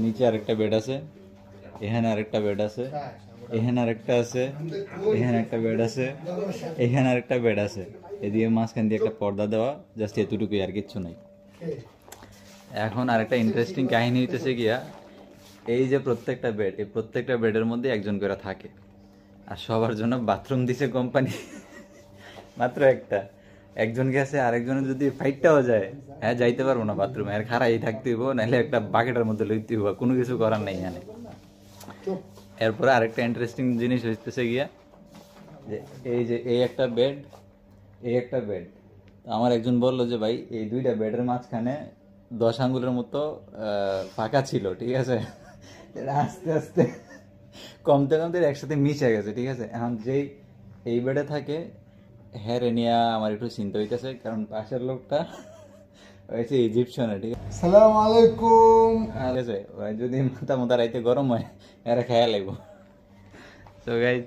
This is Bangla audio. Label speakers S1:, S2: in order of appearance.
S1: নিচে আরেকটা বেড আছে, এখানে আরেকটা বেড আছে, এখানে আরেকটা আছে, এখানে একটা বেড আছে, এখানে আরেকটা বেড আছে। এদিকে মাঝখান দিয়ে একটা পর্দা দেওয়া, জাস্ট এতটুকুই, আর কিচ্ছু নাই। এখন আরেকটা ইন্টারেস্টিং কাহিনী হইতেছে গিয়া, এই যে প্রত্যেকটা বেড, এই প্রত্যেকটা বেডের মধ্যে একজন করে থাকে, আর সবার জন্য বাথরুম দিছে কোম্পানি মাত্র একটা। একজন গেছে, আরেকজনের যদি ফাইটটাও যায়, হ্যাঁ যাইতে পারবো না বাথরুমে, আর খাড়াই থাকতে হইব, নাহলে একটা বাকেটের মধ্যে লইতে হইব, কোনো কিছু করার নেই এখানে। এরপরে আরেকটা ইন্টারেস্টিং জিনিস হইতেছে গিয়া, যে এই যে এই একটা বেড, এই একটা বেড, আমার একজন বললো যে ভাই এই দুইটা বেডের মাঝখানে 10 আঙ্গুলের মতো ফাঁকা ছিল, ঠিক আছে। এটা আস্তে আস্তে কমতে কমতে একসাথে মিশে গেছে, ঠিক আছে। এখন যেই এই বেডে থাকে, হ্যাঁ রে নিয়া আমার একটু চিন্তা হইতেছে, কারণ পাশের লোকটা হয়েছে ইজিপশনে, ঠিক আছে।
S2: সালাম আলাইকুম।
S1: ঠিক আছে, ওই যদি মাথা রাইতে গরম হয়, এরা খেয়াল লাগবো। তো গাইজ